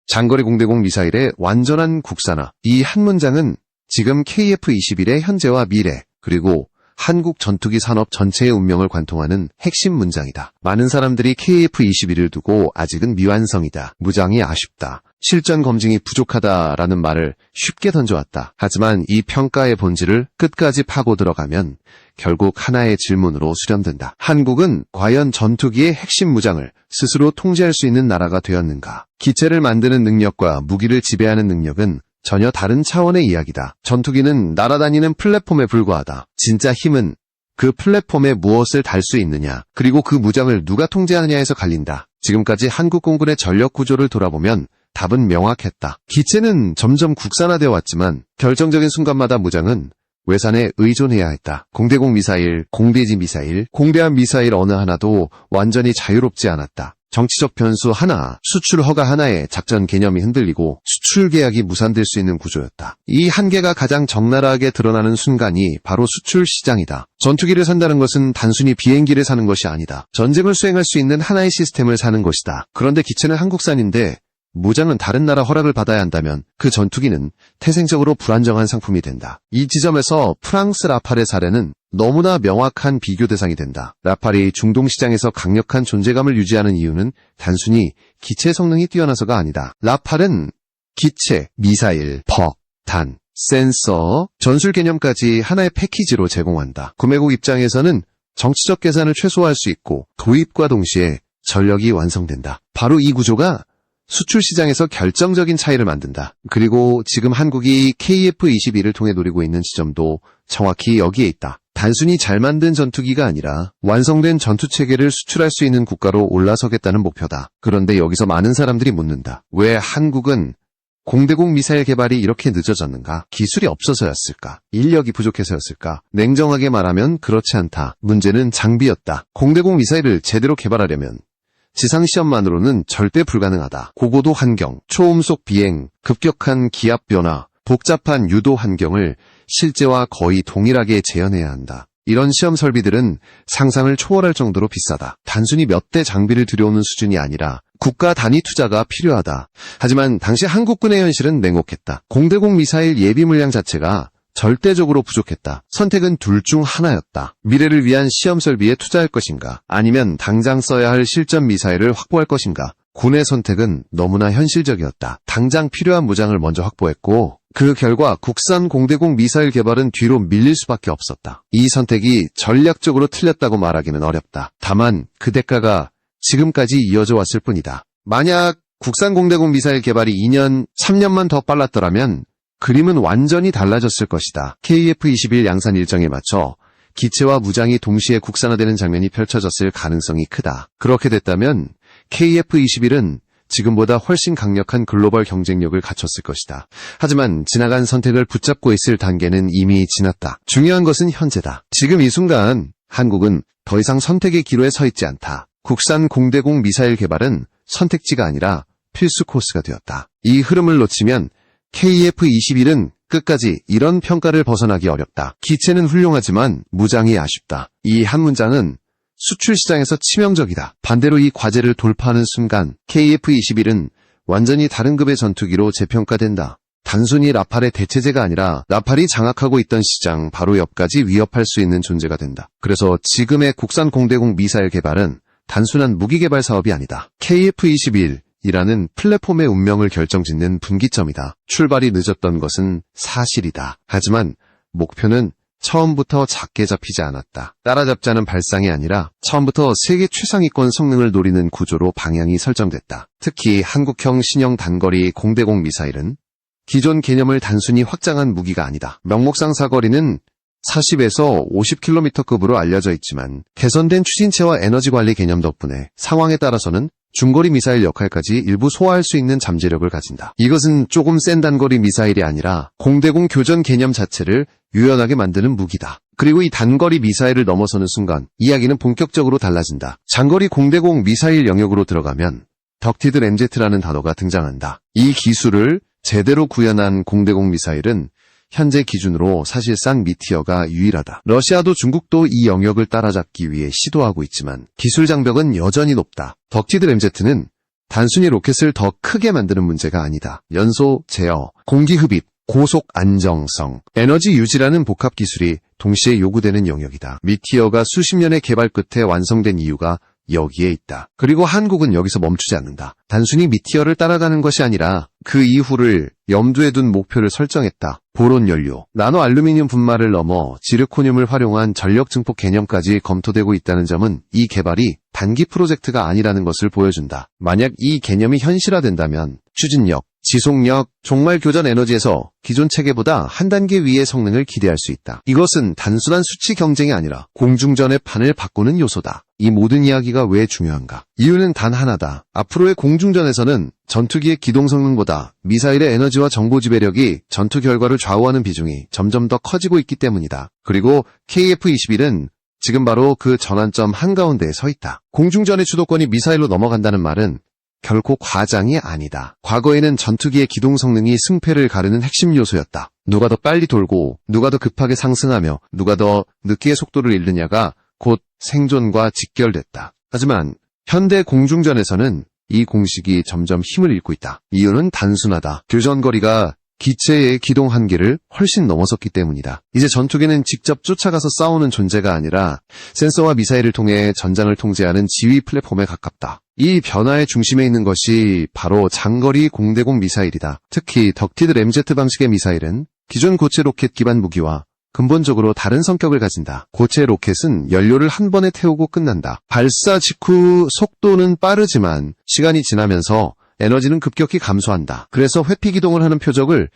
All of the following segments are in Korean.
장거리 공대공 미사일의 완전한 국산화. 이 한 문장은 지금 KF-21의 현재와 미래, 그리고 한국 전투기 산업 전체의 운명을 관통하는 핵심 문장이다. 많은 사람들이 KF-21을 두고 아직은 미완성이다, 무장이 아쉽다, 실전 검증이 부족하다라는 말을 쉽게 던져왔다. 하지만 이 평가의 본질을 끝까지 파고 들어가면 결국 하나의 질문으로 수렴된다. 한국은 과연 전투기의 핵심 무장을 스스로 통제할 수 있는 나라가 되었는가? 기체를 만드는 능력과 무기를 지배하는 능력은 전혀 다른 차원의 이야기다. 전투기는 날아다니는 플랫폼에 불과하다. 진짜 힘은 그 플랫폼에 무엇을 달 수 있느냐, 그리고 그 무장을 누가 통제하느냐에서 갈린다. 지금까지 한국 공군의 전력 구조를 돌아보면 답은 명확했다. 기체는 점점 국산화되어 왔지만 결정적인 순간마다 무장은 외산에 의존해야 했다. 공대공 미사일, 공대지 미사일, 공대함 미사일 어느 하나도 완전히 자유롭지 않았다. 정치적 변수 하나, 수출 허가 하나에 작전 개념이 흔들리고 수출 계약이 무산될 수 있는 구조였다. 이 한계가 가장 적나라하게 드러나는 순간이 바로 수출 시장이다. 전투기를 산다는 것은 단순히 비행기를 사는 것이 아니다. 전쟁을 수행할 수 있는 하나의 시스템을 사는 것이다. 그런데 기체는 한국산인데 무장은 다른 나라 허락을 받아야 한다면 그 전투기는 태생적으로 불안정한 상품이 된다. 이 지점에서 프랑스 라팔의 사례는 너무나 명확한 비교 대상이 된다. 라팔이 중동 시장에서 강력한 존재감을 유지하는 이유는 단순히 기체 성능이 뛰어나서가 아니다. 라팔은 기체, 미사일, 단, 센서, 전술 개념까지 하나의 패키지로 제공한다. 구매국 입장에서는 정치적 계산을 최소화할 수 있고 도입과 동시에 전력이 완성된다. 바로 이 구조가 수출 시장에서 결정적인 차이를 만든다. 그리고 지금 한국이 KF-21을 통해 노리고 있는 지점도 정확히 여기에 있다. 단순히 잘 만든 전투기가 아니라 완성된 전투체계를 수출할 수 있는 국가로 올라서겠다는 목표다. 그런데 여기서 많은 사람들이 묻는다. 왜 한국은 공대공 미사일 개발이 이렇게 늦어졌는가? 기술이 없어서였을까? 인력이 부족해서였을까? 냉정하게 말하면 그렇지 않다. 문제는 장비였다. 공대공 미사일을 제대로 개발하려면 지상시험만으로는 절대 불가능하다. 고고도 환경, 초음속 비행, 급격한 기압 변화, 복잡한 유도 환경을 실제와 거의 동일하게 재현해야 한다. 이런 시험 설비들은 상상을 초월할 정도로 비싸다. 단순히 몇 대 장비를 들여오는 수준이 아니라 국가 단위 투자가 필요하다. 하지만 당시 한국군의 현실은 냉혹했다. 공대공 미사일 예비 물량 자체가 절대적으로 부족했다. 선택은 둘 중 하나였다. 미래를 위한 시험 설비에 투자할 것인가, 아니면 당장 써야 할 실전 미사일을 확보할 것인가. 군의 선택은 너무나 현실적이었다. 당장 필요한 무장을 먼저 확보했고 그 결과 국산 공대공 미사일 개발은 뒤로 밀릴 수밖에 없었다. 이 선택이 전략적으로 틀렸다고 말하기는 어렵다. 다만 그 대가가 지금까지 이어져 왔을 뿐이다. 만약 국산 공대공 미사일 개발이 2년, 3년만 더 빨랐더라면 그림은 완전히 달라졌을 것이다. KF-21 양산 일정에 맞춰 기체와 무장이 동시에 국산화되는 장면이 펼쳐졌을 가능성이 크다. 그렇게 됐다면 KF-21은 지금보다 훨씬 강력한 글로벌 경쟁력을 갖췄을 것이다. 하지만 지나간 선택을 붙잡고 있을 단계는 이미 지났다. 중요한 것은 현재다. 지금 이 순간 한국은 더 이상 선택의 기로에 서 있지 않다. 국산 공대공 미사일 개발은 선택지가 아니라 필수 코스가 되었다. 이 흐름을 놓치면 KF-21은 끝까지 이런 평가를 벗어나기 어렵다. 기체는 훌륭하지만 무장이 아쉽다. 이 한 문장은 수출 시장에서 치명적이다. 반대로 이 과제를 돌파하는 순간 KF-21은 완전히 다른 급의 전투기로 재평가된다. 단순히 라팔의 대체제가 아니라 라팔이 장악하고 있던 시장 바로 옆까지 위협할 수 있는 존재가 된다. 그래서 지금의 국산 공대공 미사일 개발은 단순한 무기 개발 사업이 아니다. KF-21 이라는 플랫폼의 운명을 결정짓는 분기점이다. 출발이 늦었던 것은 사실이다. 하지만 목표는 처음부터 작게 잡히지 않았다. 따라잡자는 발상이 아니라 처음부터 세계 최상위권 성능을 노리는 구조로 방향이 설정됐다. 특히 한국형 신형 단거리 공대공 미사일은 기존 개념을 단순히 확장한 무기가 아니다. 명목상 사거리는 40에서 50km급으로 알려져 있지만 개선된 추진체와 에너지 관리 개념 덕분에 상황에 따라서는 중거리 미사일 역할까지 일부 소화할 수 있는 잠재력을 가진다. 이것은 조금 센 단거리 미사일이 아니라 공대공 교전 개념 자체를 유연하게 만드는 무기다. 그리고 이 단거리 미사일을 넘어서는 순간 이야기는 본격적으로 달라진다. 장거리 공대공 미사일 영역으로 들어가면 덕티드 램제트라는 단어가 등장한다. 이 기술을 제대로 구현한 공대공 미사일은 현재 기준으로 사실상 미티어가 유일하다. 러시아도 중국도 이 영역을 따라잡기 위해 시도하고 있지만 기술 장벽은 여전히 높다. 덕티드 램제트는 단순히 로켓을 더 크게 만드는 문제가 아니다. 연소, 제어, 공기 흡입, 고속 안정성, 에너지 유지라는 복합 기술이 동시에 요구되는 영역이다. 미티어가 수십 년의 개발 끝에 완성된 이유가 여기에 있다. 그리고 한국은 여기서 멈추지 않는다. 단순히 미티어를 따라가는 것이 아니라 그 이후를 염두에 둔 목표를 설정했다. 보론 연료, 나노 알루미늄 분말을 넘어 지르코늄을 활용한 전력 증폭 개념까지 검토되고 있다는 점은 이 개발이 단기 프로젝트가 아니라는 것을 보여준다. 만약 이 개념이 현실화된다면 추진력, 지속력, 종말 교전 에너지에서 기존 체계보다 한 단계 위의 성능을 기대할 수 있다. 이것은 단순한 수치 경쟁이 아니라 공중전의 판을 바꾸는 요소다. 이 모든 이야기가 왜 중요한가? 이유는 단 하나다. 앞으로의 공중전에서는 전투기의 기동 성능보다 미사일의 에너지와 정보 지배력이 전투 결과를 좌우하는 비중이 점점 더 커지고 있기 때문이다. 그리고 KF-21은 지금 바로 그 전환점 한가운데에 서 있다. 공중전의 주도권이 미사일로 넘어간다는 말은 결코 과장이 아니다. 과거에는 전투기의 기동 성능이 승패를 가르는 핵심 요소였다. 누가 더 빨리 돌고 누가 더 급하게 상승하며 누가 더 늦게 속도를 잃느냐가 곧 생존과 직결됐다. 하지만 현대 공중전에서는 이 공식이 점점 힘을 잃고 있다. 이유는 단순하다. 교전거리가 기체의 기동 한계를 훨씬 넘어섰기 때문이다. 이제 전투기는 직접 쫓아가서 싸우는 존재가 아니라 센서와 미사일을 통해 전장을 통제하는 지휘 플랫폼에 가깝다. 이 변화의 중심에 있는 것이 바로 장거리 공대공 미사일이다. 특히 덕티드 램제트 방식의 미사일은 기존 고체 로켓 기반 무기와 근본적으로 다른 성격을 가진다. 고체 로켓은 연료를 한 번에 태우고 끝난다. 발사 직후 속도는 빠르지만 시간이 지나면서 에너지는 급격히 감소한다. 그래서 회피 기동을 하는 표적을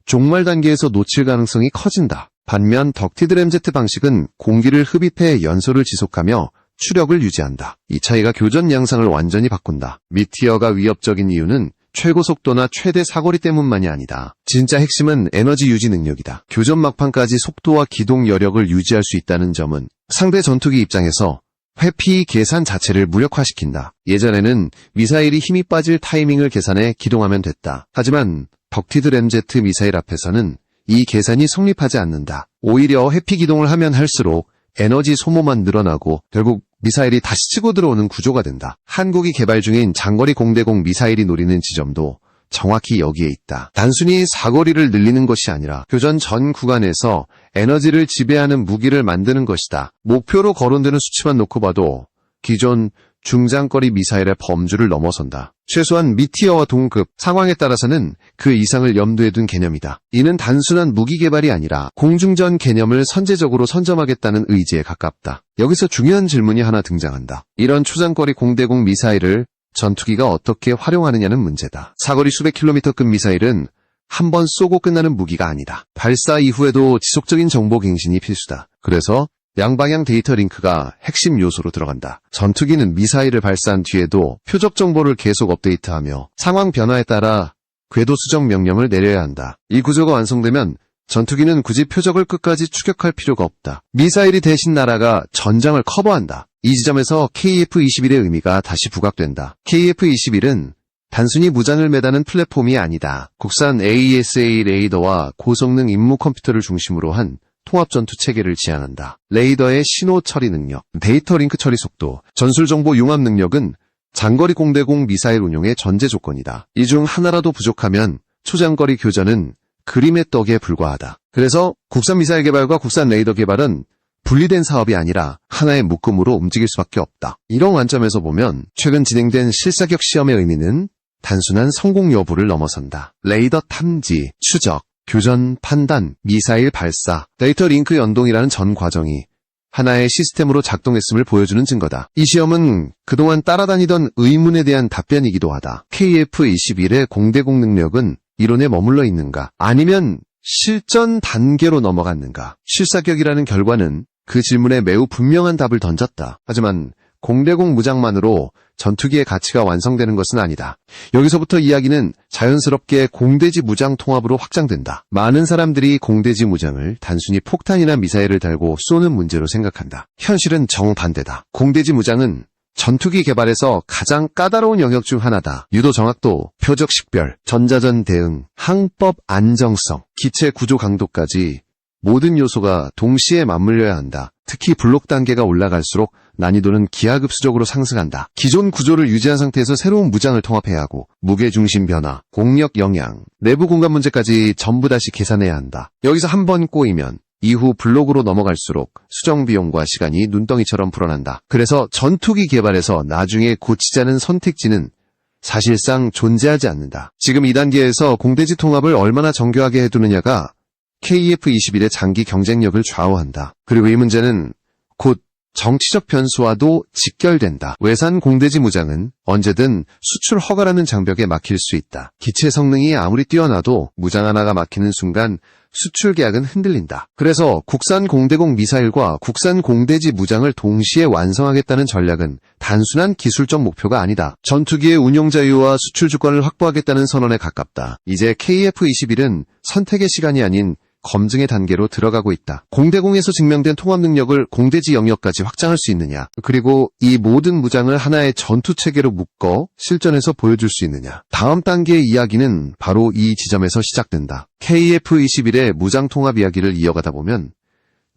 종말 단계에서 놓칠 가능성이 커진다. 반면 덕티드 램제트 방식은 공기를 흡입해 연소를 지속하며 추력을 유지한다. 이 차이가 교전 양상을 완전히 바꾼다. 미티어가 위협적인 이유는 최고 속도나 최대 사거리 때문만이 아니다. 진짜 핵심은 에너지 유지 능력이다. 교전 막판까지 속도와 기동 여력을 유지할 수 있다는 점은 상대 전투기 입장에서 회피 계산 자체를 무력화시킨다. 예전에는 미사일이 힘이 빠질 타이밍을 계산해 기동하면 됐다. 하지만 덕티드 램제트 미사일 앞에서는 이 계산이 성립하지 않는다. 오히려 회피 기동을 하면 할수록 에너지 소모만 늘어나고 결국 미사일이 다시 치고 들어오는 구조가 된다. 한국이 개발 중인 장거리 공대공 미사일이 노리는 지점도 정확히 여기에 있다. 단순히 사거리를 늘리는 것이 아니라 교전 전 구간에서 에너지를 지배하는 무기를 만드는 것이다. 목표로 거론되는 수치만 놓고 봐도 기존 중장거리 미사일의 범주를 넘어선다. 최소한 미티어와 동급, 상황에 따라서는 그 이상을 염두에 둔 개념이다. 이는 단순한 무기 개발이 아니라 공중전 개념을 선제적으로 선점하겠다는 의지에 가깝다. 여기서 중요한 질문이 하나 등장한다. 이런 초장거리 공대공 미사일을 전투기가 어떻게 활용하느냐는 문제다. 사거리 수백 킬로미터급 미사일은 한 번 쏘고 끝나는 무기가 아니다. 발사 이후에도 지속적인 정보 갱신이 필수다. 그래서 양방향 데이터 링크가 핵심 요소로 들어간다. 전투기는 미사일을 발사한 뒤에도 표적 정보를 계속 업데이트하며 상황 변화에 따라 궤도 수정 명령을 내려야 한다. 이 구조가 완성되면 전투기는 굳이 표적을 끝까지 추격할 필요가 없다. 미사일이 대신 날아가 전장을 커버한다. 이 지점에서 KF-21의 의미가 다시 부각된다. KF-21은 단순히 무장을 매다는 플랫폼이 아니다. 국산 AESA 레이더와 고성능 임무 컴퓨터를 중심으로 한 통합 전투 체계를 지향한다. 레이더의 신호 처리 능력, 데이터 링크 처리 속도, 전술 정보 융합 능력은 장거리 공대공 미사일 운용의 전제 조건이다. 이 중 하나라도 부족하면 초장거리 교전은 그림의 떡에 불과하다. 그래서 국산 미사일 개발과 국산 레이더 개발은 분리된 사업이 아니라 하나의 묶음으로 움직일 수밖에 없다. 이런 관점에서 보면 최근 진행된 실사격 시험의 의미는 단순한 성공 여부를 넘어선다. 레이더 탐지, 추적, 교전, 판단, 미사일 발사, 데이터 링크 연동이라는 전 과정이 하나의 시스템으로 작동했음을 보여주는 증거다. 이 시험은 그동안 따라다니던 의문에 대한 답변이기도 하다. KF-21의 공대공 능력은 이론에 머물러 있는가? 아니면 실전 단계로 넘어갔는가? 실사격이라는 결과는 그 질문에 매우 분명한 답을 던졌다. 하지만 공대공 무장만으로 전투기의 가치가 완성되는 것은 아니다. 여기서부터 이야기는 자연스럽게 공대지 무장 통합으로 확장된다. 많은 사람들이 공대지 무장을 단순히 폭탄이나 미사일을 달고 쏘는 문제로 생각한다. 현실은 정반대다. 공대지 무장은 전투기 개발에서 가장 까다로운 영역 중 하나다. 유도 정확도, 표적 식별, 전자전 대응, 항법 안정성, 기체 구조 강도까지 모든 요소가 동시에 맞물려야 한다. 특히 블록 단계가 올라갈수록 난이도는 기하급수적으로 상승한다. 기존 구조를 유지한 상태에서 새로운 무장을 통합해야 하고 무게중심 변화, 공력 영향, 내부 공간 문제까지 전부 다시 계산해야 한다. 여기서 한 번 꼬이면 이후 블록으로 넘어갈수록 수정 비용과 시간이 눈덩이처럼 불어난다. 그래서 전투기 개발에서 나중에 고치자는 선택지는 사실상 존재하지 않는다. 지금 2단계에서 공대지 통합을 얼마나 정교하게 해두느냐가 KF-21의 장기 경쟁력을 좌우한다. 그리고 이 문제는 곧 정치적 변수와도 직결된다. 외산 공대지 무장은 언제든 수출 허가라는 장벽에 막힐 수 있다. 기체 성능이 아무리 뛰어나도 무장 하나가 막히는 순간 수출 계약은 흔들린다. 그래서 국산 공대공 미사일과 국산 공대지 무장을 동시에 완성하겠다는 전략은 단순한 기술적 목표가 아니다. 전투기의 운용 자유와 수출 주권을 확보하겠다는 선언에 가깝다. 이제 KF-21은 선택의 시간이 아닌 검증의 단계로 들어가고 있다. 공대공에서 증명된 통합 능력을 공대지 영역까지 확장할 수 있느냐, 그리고 이 모든 무장을 하나의 전투 체계로 묶어 실전에서 보여줄 수 있느냐. 다음 단계의 이야기는 바로 이 지점에서 시작된다. KF-21의 무장 통합 이야기를 이어가다 보면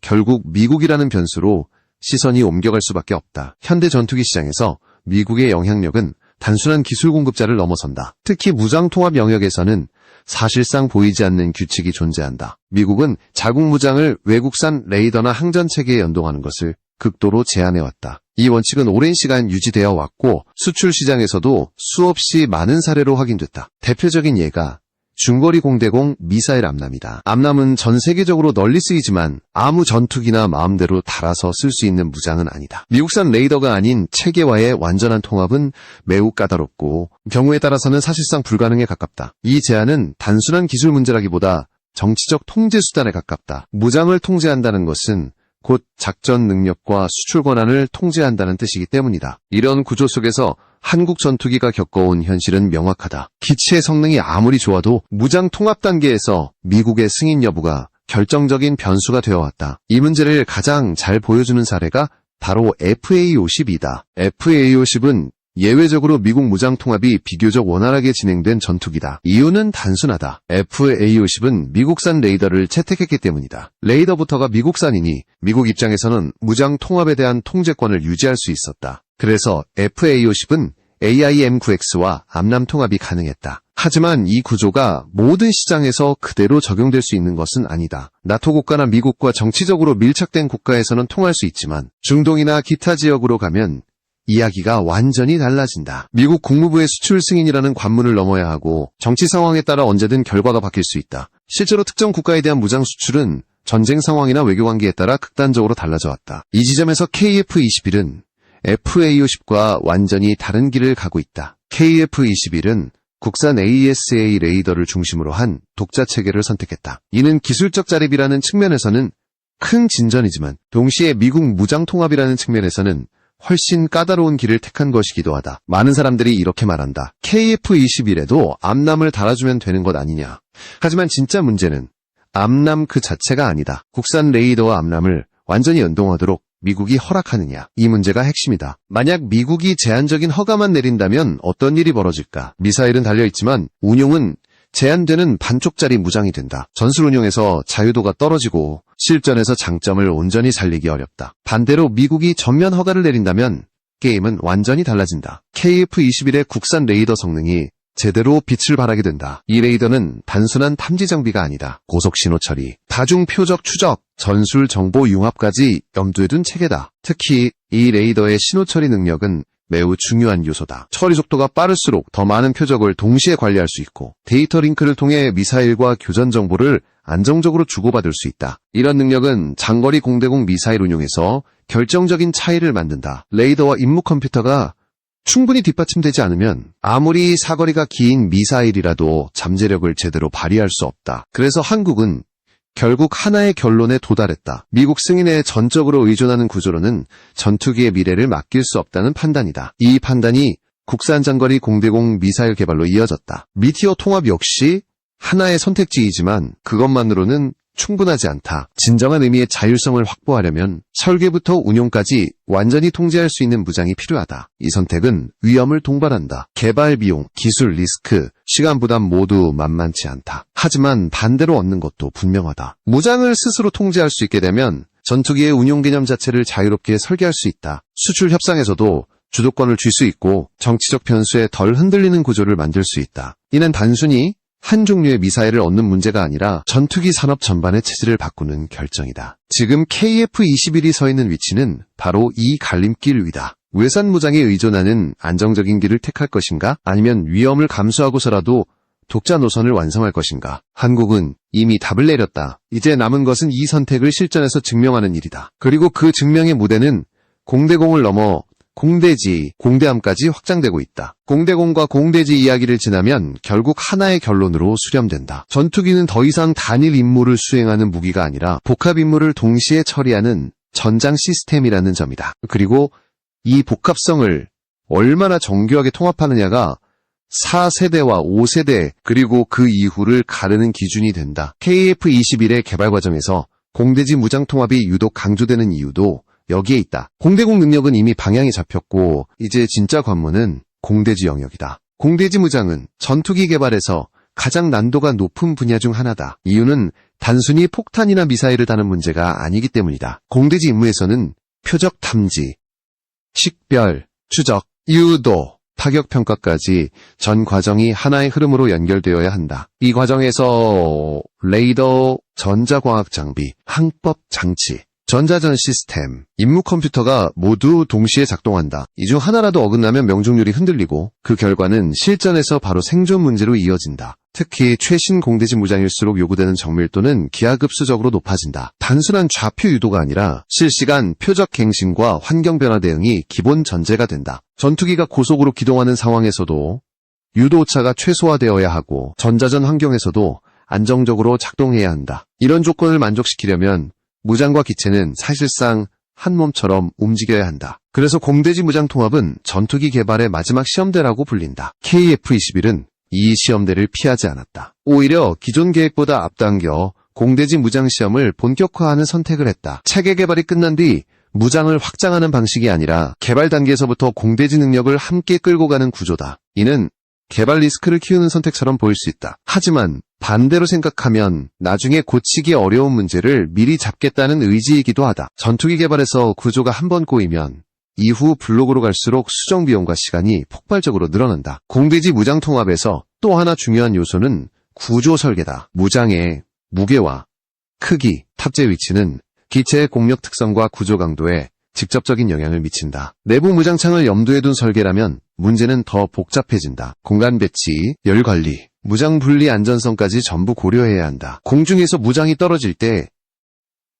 결국 미국이라는 변수로 시선이 옮겨갈 수밖에 없다. 현대 전투기 시장에서 미국의 영향력은 단순한 기술 공급자를 넘어선다. 특히 무장 통합 영역에서는 사실상 보이지 않는 규칙이 존재한다. 미국은 자국 무장을 외국산 레이더나 항전 체계에 연동하는 것을 극도로 제한해왔다. 이 원칙은 오랜 시간 유지되어 왔고 수출 시장에서도 수없이 많은 사례로 확인됐다. 대표적인 예가 중거리 공대공 미사일 암람이다. 암람은 전 세계적으로 널리 쓰이지만 아무 전투기나 마음대로 달아서 쓸 수 있는 무장은 아니다. 미국산 레이더가 아닌 체계와의 완전한 통합은 매우 까다롭고 경우에 따라서는 사실상 불가능에 가깝다. 이 제한은 단순한 기술 문제라기보다 정치적 통제 수단에 가깝다. 무장을 통제한다는 것은 곧 작전 능력과 수출 권한을 통제한다는 뜻이기 때문이다. 이런 구조 속에서 한국 전투기가 겪어온 현실은 명확하다. 기체의 성능이 아무리 좋아도 무장 통합 단계에서 미국의 승인 여부가 결정적인 변수가 되어왔다. 이 문제를 가장 잘 보여주는 사례가 바로 FA-50이다. FA-50은 예외적으로 미국 무장 통합이 비교적 원활하게 진행된 전투기다. 이유는 단순하다. FA-50은 미국산 레이더를 채택했기 때문이다. 레이더부터가 미국산이니 미국 입장에서는 무장 통합에 대한 통제권을 유지할 수 있었다. 그래서 FA-50은 AIM-9X와 암람 통합이 가능했다. 하지만 이 구조가 모든 시장에서 그대로 적용될 수 있는 것은 아니다. 나토 국가나 미국과 정치적으로 밀착된 국가에서는 통할 수 있지만 중동이나 기타 지역으로 가면 이야기가 완전히 달라진다. 미국 국무부의 수출 승인이라는 관문을 넘어야 하고 정치 상황에 따라 언제든 결과가 바뀔 수 있다. 실제로 특정 국가에 대한 무장 수출은 전쟁 상황이나 외교 관계에 따라 극단적으로 달라져 왔다. 이 지점에서 KF-21은 FA-50과 완전히 다른 길을 가고 있다. KF-21은 국산 AESA 레이더를 중심으로 한 독자 체계를 선택했다. 이는 기술적 자립이라는 측면에서는 큰 진전이지만 동시에 미국 무장 통합이라는 측면에서는 훨씬 까다로운 길을 택한 것이기도 하다. 많은 사람들이 이렇게 말한다. KF-21에도 암람을 달아주면 되는 것 아니냐. 하지만 진짜 문제는 암람 그 자체가 아니다. 국산 레이더와 암람을 완전히 연동하도록 미국이 허락하느냐. 이 문제가 핵심이다. 만약 미국이 제한적인 허가만 내린다면 어떤 일이 벌어질까? 미사일은 달려있지만 운용은 제한되는 반쪽짜리 무장이 된다. 전술 운용에서 자유도가 떨어지고 실전에서 장점을 온전히 살리기 어렵다. 반대로 미국이 전면 허가를 내린다면 게임은 완전히 달라진다. KF-21의 국산 레이더 성능이 제대로 빛을 발하게 된다. 이 레이더는 단순한 탐지 장비가 아니다. 고속 신호 처리, 다중 표적 추적, 전술 정보 융합까지 염두에 둔 체계다. 특히 이 레이더의 신호 처리 능력은 매우 중요한 요소다. 처리 속도가 빠를수록 더 많은 표적을 동시에 관리할 수 있고 데이터 링크를 통해 미사일과 교전 정보를 안정적으로 주고받을 수 있다. 이런 능력은 장거리 공대공 미사일 운용에서 결정적인 차이를 만든다. 레이더와 임무 컴퓨터가 충분히 뒷받침되지 않으면 아무리 사거리가 긴 미사일이라도 잠재력을 제대로 발휘할 수 없다. 그래서 한국은 결국 하나의 결론에 도달했다. 미국 승인에 전적으로 의존하는 구조로는 전투기의 미래를 맡길 수 없다는 판단이다. 이 판단이 국산 장거리 공대공 미사일 개발로 이어졌다. 미티어 통합 역시 하나의 선택지이지만 그것만으로는 충분하지 않다. 진정한 의미의 자율성을 확보하려면 설계부터 운용까지 완전히 통제할 수 있는 무장이 필요하다. 이 선택은 위험을 동반한다. 개발 비용, 기술 리스크, 시간 부담 모두 만만치 않다. 하지만 반대로 얻는 것도 분명하다. 무장을 스스로 통제할 수 있게 되면 전투기의 운용 개념 자체를 자유롭게 설계할 수 있다. 수출 협상에서도 주도권을 쥘 수 있고 정치적 변수에 덜 흔들리는 구조를 만들 수 있다. 이는 단순히 한 종류의 미사일을 얻는 문제가 아니라 전투기 산업 전반의 체질을 바꾸는 결정이다. 지금 KF-21이 서 있는 위치는 바로 이 갈림길 위다. 외산 무장에 의존하는 안정적인 길을 택할 것인가? 아니면 위험을 감수하고서라도 독자 노선을 완성할 것인가? 한국은 이미 답을 내렸다. 이제 남은 것은 이 선택을 실전에서 증명하는 일이다. 그리고 그 증명의 무대는 공대공을 넘어 공대지, 공대함까지 확장되고 있다. 공대공과 공대지 이야기를 지나면 결국 하나의 결론으로 수렴된다. 전투기는 더 이상 단일 임무를 수행하는 무기가 아니라 복합 임무를 동시에 처리하는 전장 시스템이라는 점이다. 그리고 이 복합성을 얼마나 정교하게 통합하느냐가 4세대와 5세대 그리고 그 이후를 가르는 기준이 된다. KF-21의 개발 과정에서 공대지 무장 통합이 유독 강조되는 이유도 여기에 있다. 공대공 능력은 이미 방향이 잡혔고 이제 진짜 관문은 공대지 영역이다. 공대지 무장은 전투기 개발에서 가장 난도가 높은 분야 중 하나다. 이유는 단순히 폭탄이나 미사일을 다는 문제가 아니기 때문이다. 공대지 임무에서는 표적 탐지, 식별, 추적, 유도, 타격 평가까지 전 과정이 하나의 흐름으로 연결되어야 한다. 이 과정에서 레이더, 전자광학 장비, 항법 장치, 전자전 시스템, 임무 컴퓨터가 모두 동시에 작동한다. 이 중 하나라도 어긋나면 명중률이 흔들리고 그 결과는 실전에서 바로 생존 문제로 이어진다. 특히 최신 공대지 무장일수록 요구되는 정밀도는 기하급수적으로 높아진다. 단순한 좌표 유도가 아니라 실시간 표적 갱신과 환경 변화 대응이 기본 전제가 된다. 전투기가 고속으로 기동하는 상황에서도 유도 오차가 최소화되어야 하고 전자전 환경에서도 안정적으로 작동해야 한다. 이런 조건을 만족시키려면 무장과 기체는 사실상 한 몸처럼 움직여야 한다. 그래서 공대지 무장 통합은 전투기 개발의 마지막 시험대라고 불린다. KF-21은 이 시험대를 피하지 않았다. 오히려 기존 계획보다 앞당겨 공대지 무장 시험을 본격화하는 선택을 했다. 체계 개발이 끝난 뒤 무장을 확장하는 방식이 아니라 개발 단계에서부터 공대지 능력을 함께 끌고 가는 구조다. 이는 개발 리스크를 키우는 선택처럼 보일 수 있다. 하지만 반대로 생각하면 나중에 고치기 어려운 문제를 미리 잡겠다는 의지이기도 하다. 전투기 개발에서 구조가 한 번 꼬이면 이후 블록으로 갈수록 수정 비용과 시간이 폭발적으로 늘어난다. 공대지 무장 통합에서 또 하나 중요한 요소는 구조 설계다. 무장의 무게와 크기, 탑재 위치는 기체의 공력 특성과 구조 강도에 직접적인 영향을 미친다. 내부 무장창을 염두에 둔 설계라면 문제는 더 복잡해진다. 공간 배치, 열 관리, 무장 분리 안전성까지 전부 고려해야 한다. 공중에서 무장이 떨어질 때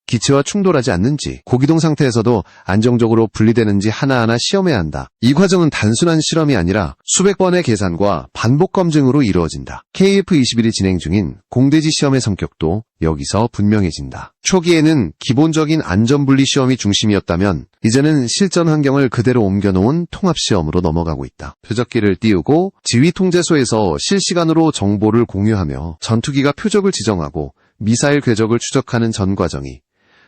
기체와 충돌하지 않는지, 고기동 상태에서도 안정적으로 분리되는지 하나하나 시험해야 한다. 이 과정은 단순한 실험이 아니라 수백 번의 계산과 반복 검증으로 이루어진다. KF-21이 진행 중인 공대지 시험의 성격도 여기서 분명해진다. 초기에는 기본적인 안전분리 시험이 중심이었다면 이제는 실전 환경을 그대로 옮겨놓은 통합시험으로 넘어가고 있다. 표적기를 띄우고 지휘통제소에서 실시간으로 정보를 공유하며 전투기가 표적을 지정하고 미사일 궤적을 추적하는 전 과정이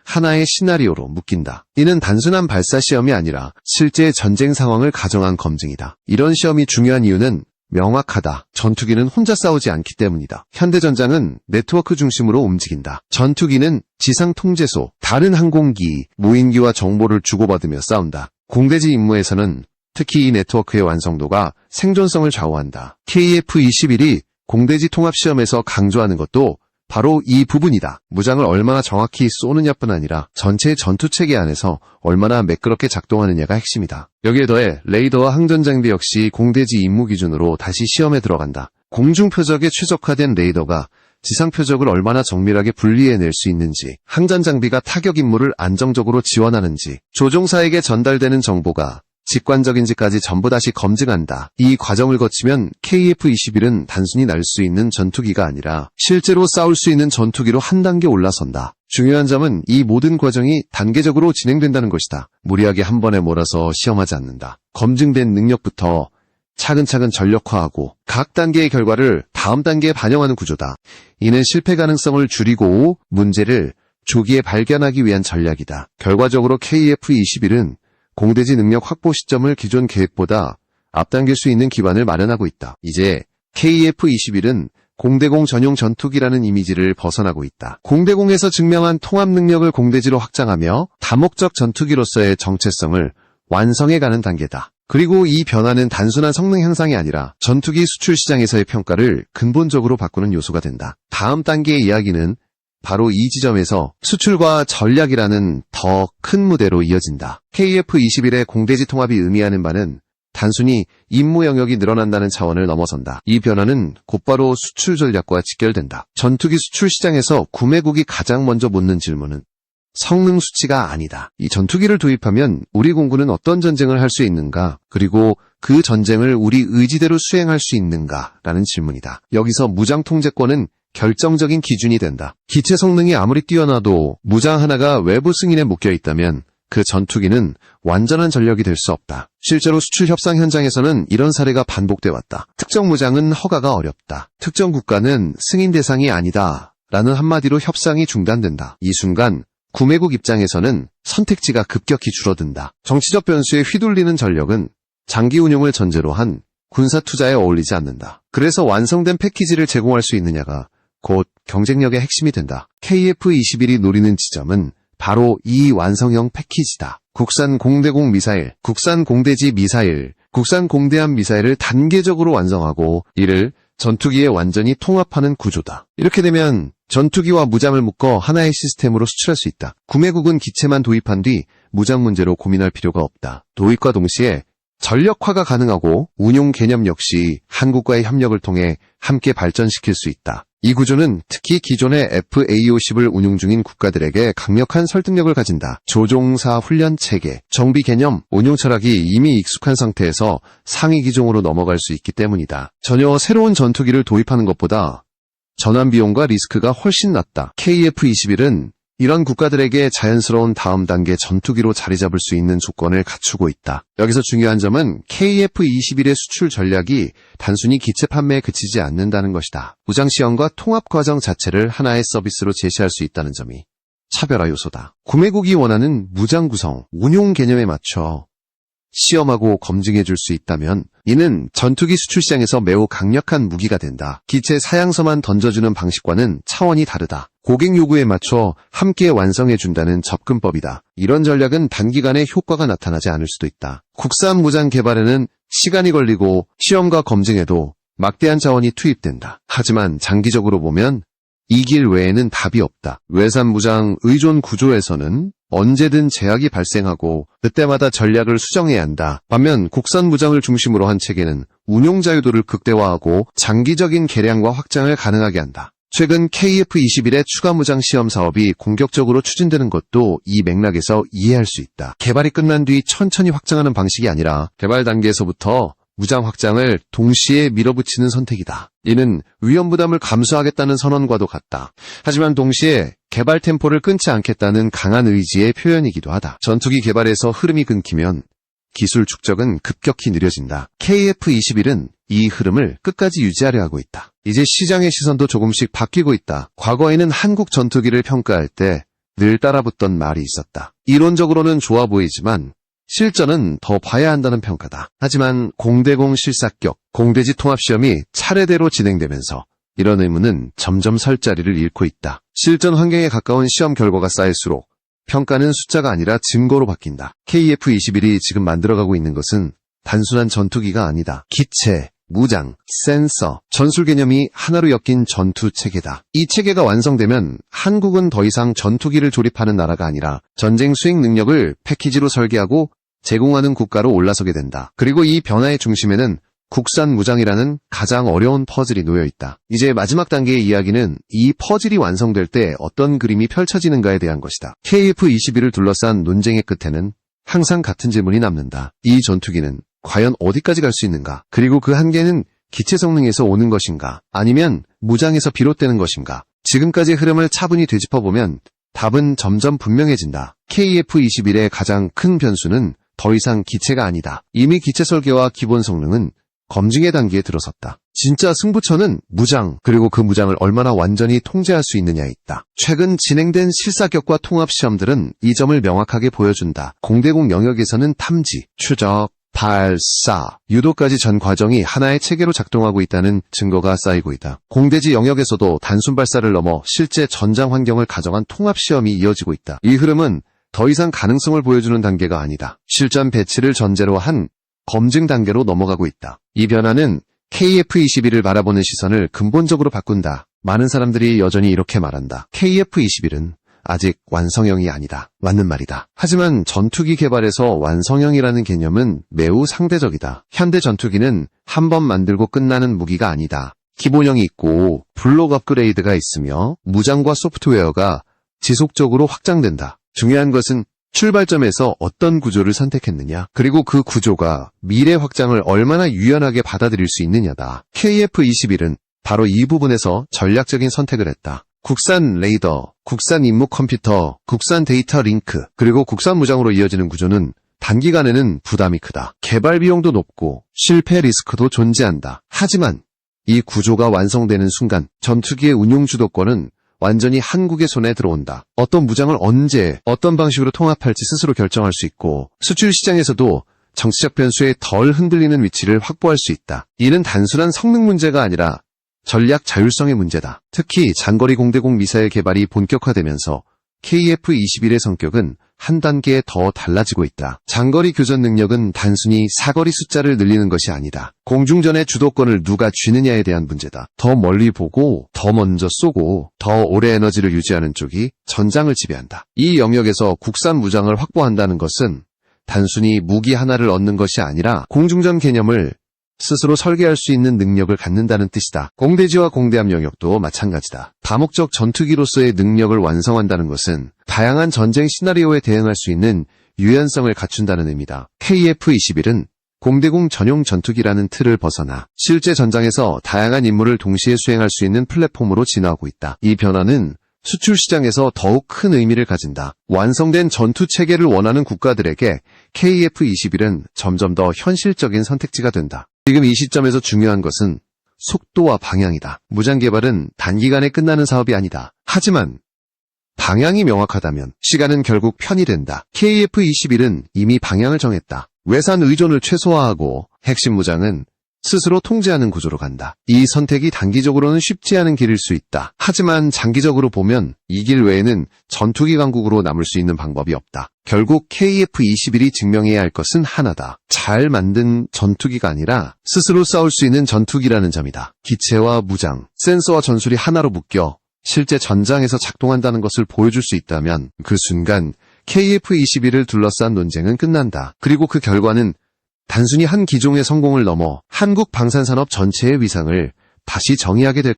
하나의 시나리오로 묶인다. 이는 단순한 발사 시험이 아니라 실제 전쟁 상황을 가정한 검증이다. 이런 시험이 중요한 이유는 명확하다. 전투기는 혼자 싸우지 않기 때문이다. 현대전장은 네트워크 중심으로 움직인다. 전투기는 지상 통제소, 다른 항공기, 무인기와 정보를 주고받으며 싸운다. 공대지 임무에서는 특히 이 네트워크의 완성도가 생존성을 좌우한다. KF-21이 공대지 통합시험에서 강조하는 것도 바로 이 부분이다. 무장을 얼마나 정확히 쏘느냐뿐 아니라 전체 전투체계 안에서 얼마나 매끄럽게 작동하느냐가 핵심이다. 여기에 더해 레이더와 항전장비 역시 공대지 임무 기준으로 다시 시험에 들어간다. 공중 표적에 최적화된 레이더가 지상 표적을 얼마나 정밀하게 분리해낼 수 있는지, 항전 장비가 타격 임무를 안정적으로 지원하는지, 조종사에게 전달되는 정보가 직관적인지까지 전부 다시 검증한다. 이 과정을 거치면 KF-21은 단순히 날 수 있는 전투기가 아니라 실제로 싸울 수 있는 전투기로 한 단계 올라선다. 중요한 점은 이 모든 과정이 단계적으로 진행된다는 것이다. 무리하게 한 번에 몰아서 시험하지 않는다. 검증된 능력부터 차근차근 전력화하고 각 단계의 결과를 다음 단계에 반영하는 구조다. 이는 실패 가능성을 줄이고 문제를 조기에 발견하기 위한 전략이다. 결과적으로 KF-21은 공대지 능력 확보 시점을 기존 계획보다 앞당길 수 있는 기반을 마련하고 있다. 이제 KF-21은 공대공 전용 전투기라는 이미지를 벗어나고 있다. 공대공에서 증명한 통합 능력을 공대지로 확장하며 다목적 전투기로서의 정체성을 완성해가는 단계다. 그리고 이 변화는 단순한 성능 향상이 아니라 전투기 수출 시장에서의 평가를 근본적으로 바꾸는 요소가 된다. 다음 단계의 이야기는 바로 이 지점에서 수출과 전략이라는 더 큰 무대로 이어진다. KF-21의 공대지 통합이 의미하는 바는 단순히 임무 영역이 늘어난다는 차원을 넘어선다. 이 변화는 곧바로 수출 전략과 직결된다. 전투기 수출 시장에서 구매국이 가장 먼저 묻는 질문은 성능 수치가 아니다. 이 전투기를 도입하면 우리 공군은 어떤 전쟁을 할 수 있는가? 그리고 그 전쟁을 우리 의지대로 수행할 수 있는가라는 질문이다. 여기서 무장 통제권은 결정적인 기준이 된다. 기체 성능이 아무리 뛰어나도 무장 하나가 외부 승인에 묶여 있다면 그 전투기는 완전한 전력이 될 수 없다. 실제로 수출 협상 현장에서는 이런 사례가 반복돼 왔다. 특정 무장은 허가가 어렵다. 특정 국가는 승인 대상이 아니다. 라는 한마디로 협상이 중단된다. 이 순간 구매국 입장에서는 선택지가 급격히 줄어든다. 정치적 변수에 휘둘리는 전력은 장기 운용을 전제로 한 군사 투자에 어울리지 않는다. 그래서 완성된 패키지를 제공할 수 있느냐가 곧 경쟁력의 핵심이 된다. KF-21이 노리는 지점은 바로 이 완성형 패키지다. 국산 공대공 미사일, 국산 공대지 미사일, 국산 공대함 미사일을 단계적으로 완성하고 이를 전투기에 완전히 통합하는 구조다. 이렇게 되면 전투기와 무장을 묶어 하나의 시스템으로 수출할 수 있다. 구매국은 기체만 도입한 뒤 무장 문제로 고민할 필요가 없다. 도입과 동시에 전력화가 가능하고 운용 개념 역시 한국과의 협력을 통해 함께 발전시킬 수 있다. 이 구조는 특히 기존의 FA-50을 운용 중인 국가들에게 강력한 설득력을 가진다. 조종사 훈련 체계, 정비 개념, 운용 철학이 이미 익숙한 상태에서 상위 기종으로 넘어갈 수 있기 때문이다. 전혀 새로운 전투기를 도입하는 것보다 전환 비용과 리스크가 훨씬 낮다. KF-21은 이런 국가들에게 자연스러운 다음 단계 전투기로 자리 잡을 수 있는 조건을 갖추고 있다. 여기서 중요한 점은 KF-21의 수출 전략이 단순히 기체 판매에 그치지 않는다는 것이다. 무장시험과 통합 과정 자체를 하나의 서비스로 제시할 수 있다는 점이 차별화 요소다. 구매국이 원하는 무장 구성, 운용 개념에 맞춰 시험하고 검증해 줄 수 있다면 이는 전투기 수출 시장에서 매우 강력한 무기가 된다. 기체 사양서만 던져주는 방식과는 차원이 다르다. 고객 요구에 맞춰 함께 완성해 준다는 접근법이다. 이런 전략은 단기간에 효과가 나타나지 않을 수도 있다. 국산 무장 개발에는 시간이 걸리고 시험과 검증에도 막대한 자원이 투입된다. 하지만 장기적으로 보면 이 길 외에는 답이 없다. 외산 무장 의존 구조에서는 언제든 제약이 발생하고 그때마다 전략을 수정해야 한다. 반면 국산 무장을 중심으로 한 체계는 운용 자유도를 극대화하고 장기적인 개량과 확장을 가능하게 한다. 최근 KF-21의 추가 무장 시험 사업이 공격적으로 추진되는 것도 이 맥락에서 이해할 수 있다. 개발이 끝난 뒤 천천히 확장하는 방식이 아니라 개발 단계에서부터 무장 확장을 동시에 밀어붙이는 선택이다. 이는 위험 부담을 감수하겠다는 선언과도 같다. 하지만 동시에 개발 템포를 끊지 않겠다는 강한 의지의 표현이기도 하다. 전투기 개발에서 흐름이 끊기면 기술 축적은 급격히 느려진다. KF-21은 이 흐름을 끝까지 유지하려 하고 있다. 이제 시장의 시선도 조금씩 바뀌고 있다. 과거에는 한국 전투기를 평가할 때 늘 따라붙던 말이 있었다. 이론적으로는 좋아 보이지만 실전은 더 봐야 한다는 평가다. 하지만 공대공 실사격, 공대지 통합시험이 차례대로 진행되면서 이런 의문은 점점 설 자리를 잃고 있다. 실전 환경에 가까운 시험 결과가 쌓일수록 평가는 숫자가 아니라 증거로 바뀐다. KF-21이 지금 만들어가고 있는 것은 단순한 전투기가 아니다. 기체, 무장, 센서, 전술 개념이 하나로 엮인 전투 체계다. 이 체계가 완성되면 한국은 더 이상 전투기를 조립하는 나라가 아니라 전쟁 수행 능력을 패키지로 설계하고 제공하는 국가로 올라서게 된다. 그리고 이 변화의 중심에는 국산 무장이라는 가장 어려운 퍼즐이 놓여 있다. 이제 마지막 단계의 이야기는 이 퍼즐이 완성될 때 어떤 그림이 펼쳐지는가에 대한 것이다. KF-21을 둘러싼 논쟁의 끝에는 항상 같은 질문이 남는다. 이 전투기는 과연 어디까지 갈 수 있는가? 그리고 그 한계는 기체 성능에서 오는 것인가? 아니면 무장에서 비롯되는 것인가? 지금까지의 흐름을 차분히 되짚어보면 답은 점점 분명해진다. KF-21의 가장 큰 변수는 더 이상 기체가 아니다. 이미 기체 설계와 기본 성능은 검증의 단계에 들어섰다. 진짜 승부처는 무장, 그리고 그 무장을 얼마나 완전히 통제할 수 있느냐에 있다. 최근 진행된 실사격과 통합 시험들은 이 점을 명확하게 보여준다. 공대공 영역에서는 탐지, 추적, 발사, 유도까지 전 과정이 하나의 체계로 작동하고 있다는 증거가 쌓이고 있다. 공대지 영역에서도 단순 발사를 넘어 실제 전장 환경을 가정한 통합 시험이 이어지고 있다. 이 흐름은 더 이상 가능성을 보여주는 단계가 아니다. 실전 배치를 전제로 한 검증 단계로 넘어가고 있다. 이 변화는 KF-21을 바라보는 시선을 근본적으로 바꾼다. 많은 사람들이 여전히 이렇게 말한다. KF-21은 아직 완성형이 아니다. 맞는 말이다. 하지만 전투기 개발에서 완성형이라는 개념은 매우 상대적이다. 현대 전투기는 한 번 만들고 끝나는 무기가 아니다. 기본형이 있고 블록 업그레이드가 있으며 무장과 소프트웨어가 지속적으로 확장된다. 중요한 것은 출발점에서 어떤 구조를 선택했느냐, 그리고 그 구조가 미래 확장을 얼마나 유연하게 받아들일 수 있느냐다. KF-21은 바로 이 부분에서 전략적인 선택을 했다. 국산 레이더, 국산 임무 컴퓨터, 국산 데이터 링크, 그리고 국산 무장으로 이어지는 구조는 단기간에는 부담이 크다. 개발 비용도 높고 실패 리스크도 존재한다. 하지만 이 구조가 완성되는 순간 전투기의 운용 주도권은 완전히 한국의 손에 들어온다. 어떤 무장을 언제, 어떤 방식으로 통합할지 스스로 결정할 수 있고 수출 시장에서도 정치적 변수에 덜 흔들리는 위치를 확보할 수 있다. 이는 단순한 성능 문제가 아니라 전략 자율성의 문제다. 특히 장거리 공대공 미사일 개발이 본격화되면서 KF-21의 성격은 한 단계 더 달라지고 있다. 장거리 교전 능력은 단순히 사거리 숫자를 늘리는 것이 아니다. 공중전의 주도권을 누가 쥐느냐에 대한 문제다. 더 멀리 보고, 더 먼저 쏘고, 더 오래 에너지를 유지하는 쪽이 전장을 지배한다. 이 영역에서 국산 무장을 확보한다는 것은 단순히 무기 하나를 얻는 것이 아니라 공중전 개념을 스스로 설계할 수 있는 능력을 갖는다는 뜻이다. 공대지와 공대함 영역도 마찬가지다. 다목적 전투기로서의 능력을 완성한다는 것은 다양한 전쟁 시나리오에 대응할 수 있는 유연성을 갖춘다는 의미다. KF-21은 공대공 전용 전투기라는 틀을 벗어나 실제 전장에서 다양한 임무를 동시에 수행할 수 있는 플랫폼으로 진화하고 있다. 이 변화는 수출 시장에서 더욱 큰 의미를 가진다. 완성된 전투 체계를 원하는 국가들에게 KF-21은 점점 더 현실적인 선택지가 된다. 지금 이 시점에서 중요한 것은 속도와 방향이다. 무장 개발은 단기간에 끝나는 사업이 아니다. 하지만 방향이 명확하다면 시간은 결국 편이 된다. KF-21은 이미 방향을 정했다. 외산 의존을 최소화하고 핵심 무장은 스스로 통제하는 구조로 간다. 이 선택이 단기적으로는 쉽지 않은 길일 수 있다. 하지만 장기적으로 보면 이 길 외에는 전투기 강국으로 남을 수 있는 방법이 없다. 결국 KF-21이 증명해야 할 것은 하나다. 잘 만든 전투기가 아니라 스스로 싸울 수 있는 전투기라는 점이다. 기체와 무장, 센서와 전술이 하나로 묶여 실제 전장에서 작동한다는 것을 보여줄 수 있다면 그 순간 KF-21을 둘러싼 논쟁은 끝난다. 그리고 그 결과는 단순히 한 기종의 성공을 넘어 한국 방산산업 전체의 위상을 다시 정의하게 될